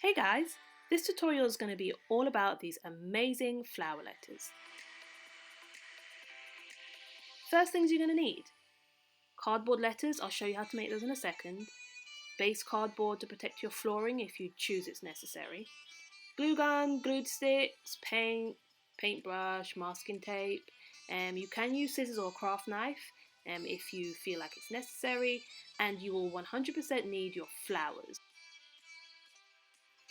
Hey guys, this tutorial is going to be all about these amazing flower letters. First things you're going to need: cardboard letters. I'll show you how to make those in a second. Base cardboard to protect your flooring if you choose it's necessary. Glue gun, glued sticks, paint, paintbrush, masking tape. You can use scissors or a craft knife if you feel like it's necessary, and you will 100% need your flowers.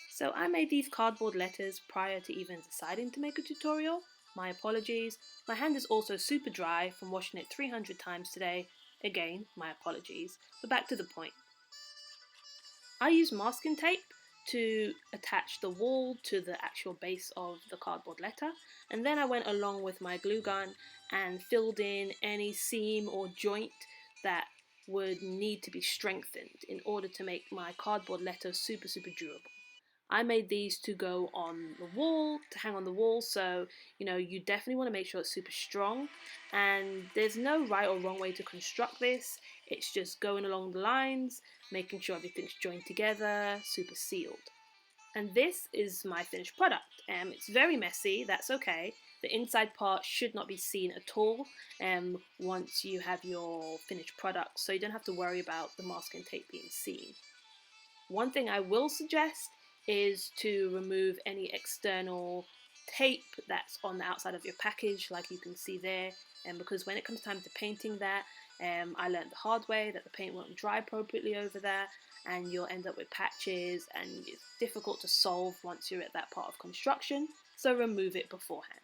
So I made these cardboard letters prior to even deciding to make a tutorial. My apologies. My hand is also super dry from washing it 300 times today. Again, my apologies. But back to the point. I used masking tape to attach the wall to the actual base of the cardboard letter, and then I went along with my glue gun and filled in any seam or joint that would need to be strengthened in order to make my cardboard letter super durable. I made these to go on the wall, to hang on the wall, so you definitely want to make sure it's super strong, and there's no right or wrong way to construct this. It's just going along the lines, making sure everything's joined together, super sealed. And this is my finished product. It's very messy, that's okay. The inside part should not be seen at all once you have your finished product, so you don't have to worry about the masking tape being seen. One thing I will suggest is to remove any external tape that's on the outside of your package, like you can see there, and because when it comes time to painting that, I learned the hard way that the paint won't dry appropriately over there, and you'll end up with patches, and it's difficult to solve once you're at that part of construction, so remove it beforehand.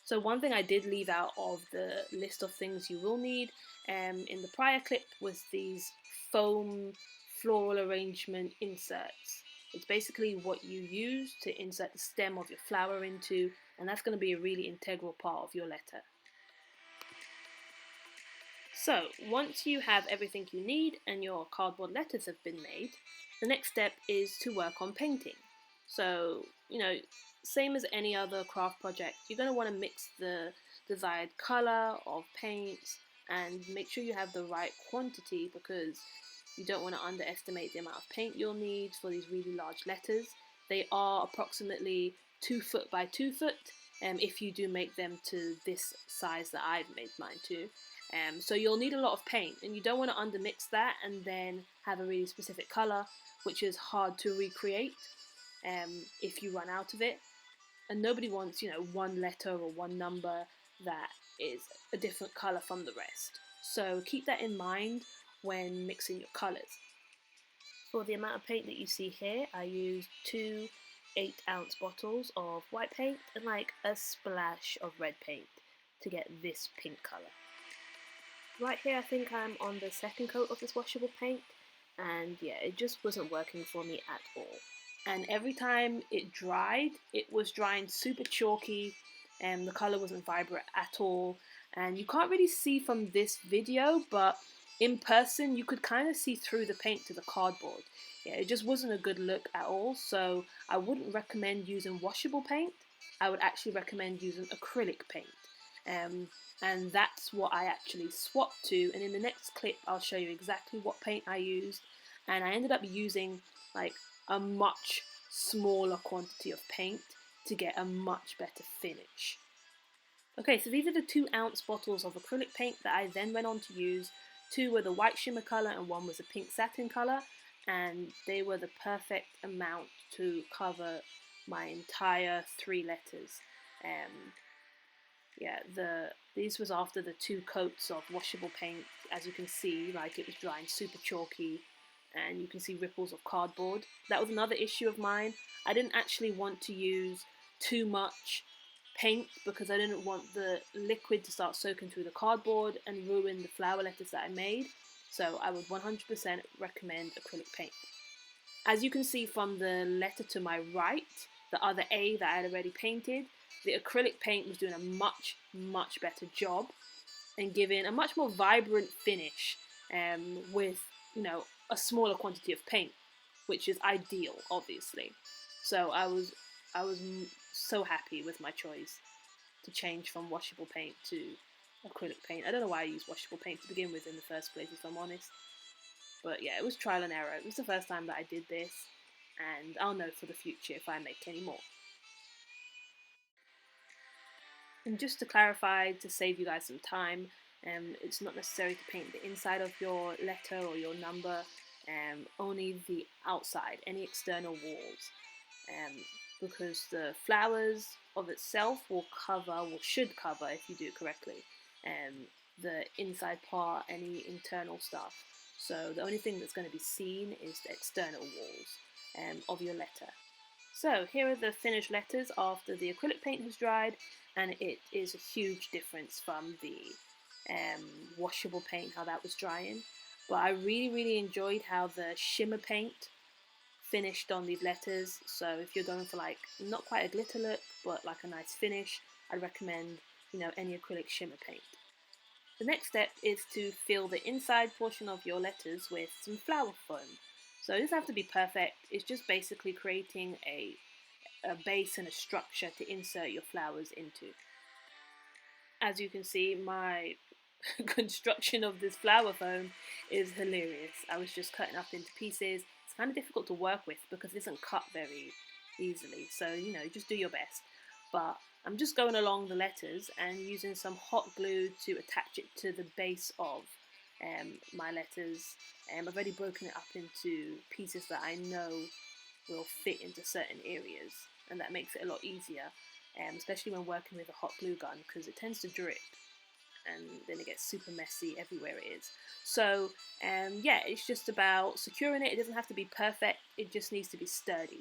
So one thing I did leave out of the list of things you will need in the prior clip was these foam floral arrangement inserts. It's basically what you use to insert the stem of your flower into, and that's going to be a really integral part of your letter. So once you have everything you need and your cardboard letters have been made, the next step is to work on painting. So, same as any other craft project, you're going to want to mix the desired colour of paints and make sure you have the right quantity, because you don't want to underestimate the amount of paint you'll need for these really large letters. They are approximately 2 foot by 2 foot if you do make them to this size that I've made mine to. So you'll need a lot of paint, and you don't want to undermix that and then have a really specific colour, which is hard to recreate if you run out of it. And nobody wants, one letter or one number that is a different colour from the rest. So keep that in mind when mixing your colours. For the amount of paint that you see here, I used 2 8-ounce bottles of white paint and like a splash of red paint to get this pink colour. Right here I think I'm on the second coat of this washable paint, and yeah, it just wasn't working for me at all. And every time it dried, it was drying super chalky, and the colour wasn't vibrant at all. And you can't really see from this video, but in person you could kind of see through the paint to the cardboard. Yeah, it just wasn't a good look at all, so I wouldn't recommend using washable paint. I would actually recommend using acrylic paint. And that's what I actually swapped to, and in the next clip I'll show you exactly what paint I used, and I ended up using like a much smaller quantity of paint to get a much better finish. Okay, so these are the 2-ounce bottles of acrylic paint that I then went on to use. 2 were the white shimmer colour and 1 was a pink satin colour, and they were the perfect amount to cover my entire 3 letters. These was after the 2 coats of washable paint. As you can see, like, it was drying super chalky, and you can see ripples of cardboard. That was another issue of mine. I didn't actually want to use too much paint because I didn't want the liquid to start soaking through the cardboard and ruin the flower letters that I made. So I would 100% recommend acrylic paint. As you can see from the letter to my right, the other A that I had already painted, the acrylic paint was doing a much better job and giving a much more vibrant finish with a smaller quantity of paint, which is ideal, obviously. So I was so happy with my choice to change from washable paint to acrylic paint. I don't know why I used washable paint to begin with in the first place, if I'm honest. But yeah, it was trial and error. It was the first time that I did this. and I'll know for the future if I make any more. And just to clarify, to save you guys some time, it's not necessary to paint the inside of your letter or your number, only the outside, any external walls, because the flowers of itself should cover, if you do it correctly, the inside part, any internal stuff. So the only thing that's going to be seen is the external walls of your letter. So here are the finished letters after the acrylic paint has dried, and it is a huge difference from the washable paint, how that was drying. But I really enjoyed how the shimmer paint finished on these letters. So if you're going for like not quite a glitter look, but like a nice finish, I'd recommend, any acrylic shimmer paint. The next step is to fill the inside portion of your letters with some flower foam. So it doesn't have to be perfect, it's just basically creating a base and a structure to insert your flowers into. As you can see, my construction of this flower foam is hilarious. I was just cutting up into pieces. It's kind of difficult to work with because it isn't cut very easily, so just do your best. But I'm just going along the letters and using some hot glue to attach it to the base of my letters. I've already broken it up into pieces that I know will fit into certain areas, and that makes it a lot easier, especially when working with a hot glue gun, because it tends to drip and then it gets super messy everywhere it is. So yeah, it's just about securing it. It doesn't have to be perfect, it just needs to be sturdy.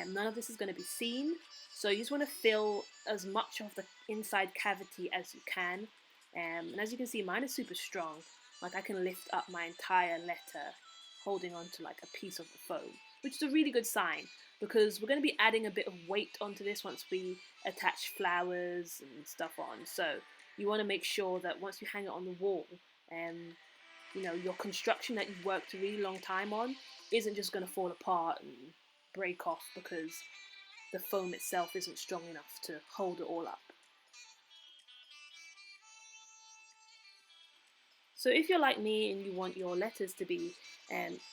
None of this is going to be seen, so you just want to fill as much of the inside cavity as you can. And as you can see, mine is super strong. Like, I can lift up my entire letter holding on to like a piece of the foam, which is a really good sign, because we're going to be adding a bit of weight onto this once we attach flowers and stuff on. So you want to make sure that once you hang it on the wall, your construction that you've worked a really long time on isn't just going to fall apart and break off because the foam itself isn't strong enough to hold it all up. So if you're like me and you want your letters to be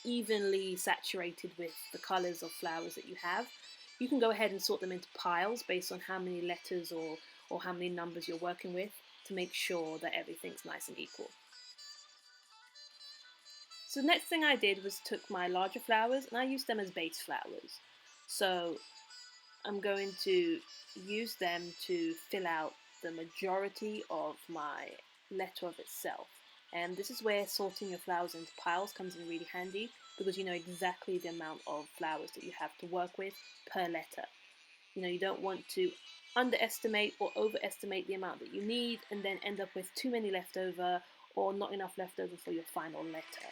evenly saturated with the colours of flowers that you have, you can go ahead and sort them into piles based on how many letters or how many numbers you're working with, to make sure that everything's nice and equal. So the next thing I did was took my larger flowers and I used them as base flowers. So I'm going to use them to fill out the majority of my letter of itself. And this is where sorting your flowers into piles comes in really handy, because you know exactly the amount of flowers that you have to work with per letter. You don't want to underestimate or overestimate the amount that you need and then end up with too many left over or not enough left over for your final letter.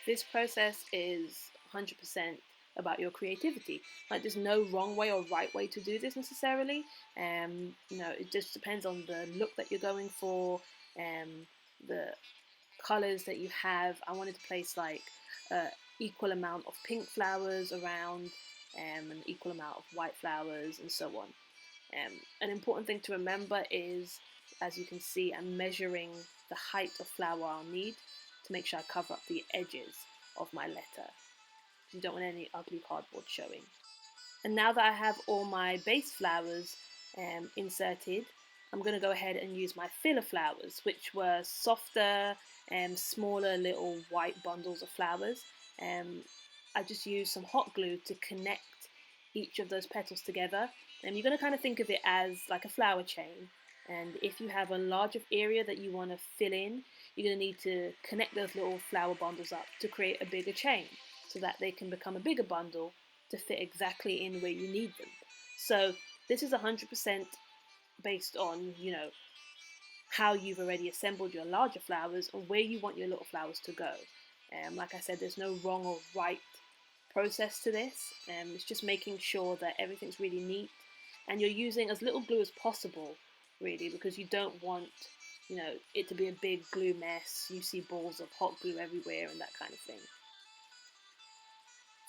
This process is 100% about your creativity. Like, there's no wrong way or right way to do this necessarily. It just depends on the look that you're going for, the colors that you have. I wanted to place like equal amount of pink flowers around, an equal amount of white flowers, and so on. An important thing to remember is, as you can see, I'm measuring the height of flower I'll need to make sure I cover up the edges of my letter. You don't want any ugly cardboard showing. And now that I have all my base flowers inserted, I'm going to go ahead and use my filler flowers, which were softer and smaller little white bundles of flowers. I just used some hot glue to connect each of those petals together. And you're going to kind of think of it as like a flower chain. And if you have a larger area that you want to fill in, you're going to need to connect those little flower bundles up to create a bigger chain, so that they can become a bigger bundle to fit exactly in where you need them. So this is 100% based on, how you've already assembled your larger flowers and where you want your little flowers to go. Like I said, there's no wrong or right process to this. It's just making sure that everything's really neat and you're using as little glue as possible, really, because you don't want, it to be a big glue mess. You see balls of hot glue everywhere and that kind of thing.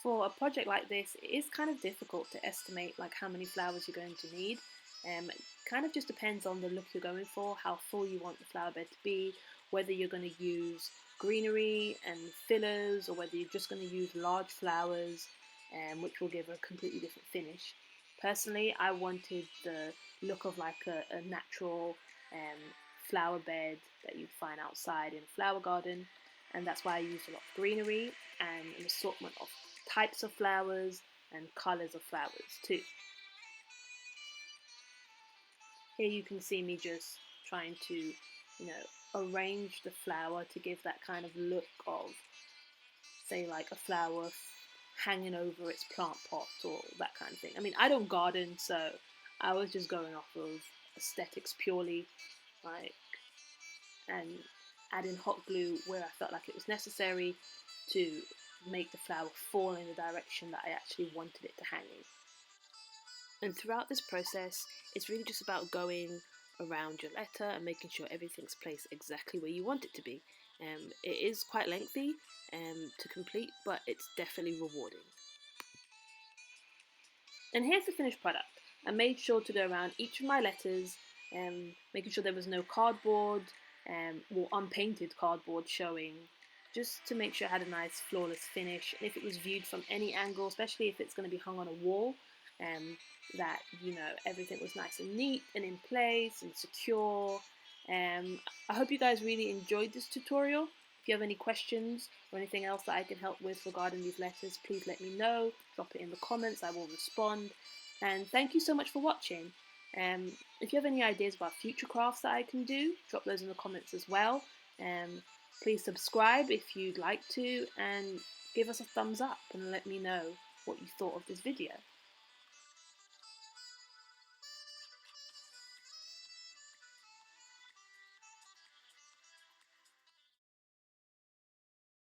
For a project like this, it is kind of difficult to estimate like how many flowers you're going to need. It kind of just depends on the look you're going for, how full you want the flower bed to be, whether you're going to use greenery and fillers, or whether you're just going to use large flowers, which will give a completely different finish. Personally, I wanted the look of like a natural flower bed that you'd find outside in a flower garden, and that's why I used a lot of greenery and an assortment of types of flowers and colours of flowers too. Here you can see me just trying to, arrange the flower to give that kind of look of, say, like a flower hanging over its plant pot or that kind of thing. I mean, I don't garden, so I was just going off of aesthetics purely, like, and adding hot glue where I felt like it was necessary to make the flower fall in the direction that I actually wanted it to hang in. And throughout this process, it's really just about going around your letter and making sure everything's placed exactly where you want it to be. It is quite lengthy to complete, but it's definitely rewarding. And here's the finished product. I made sure to go around each of my letters, making sure there was no cardboard or unpainted cardboard showing, just to make sure it had a nice flawless finish. And if it was viewed from any angle, especially if it's going to be hung on a wall, that everything was nice and neat and in place and secure. I hope you guys really enjoyed this tutorial. If you have any questions or anything else that I can help with regarding these letters, please let me know. Drop it in the comments, I will respond. And thank you so much for watching. If you have any ideas about future crafts that I can do, drop those in the comments as well. Please subscribe if you'd like to, and give us a thumbs up and let me know what you thought of this video.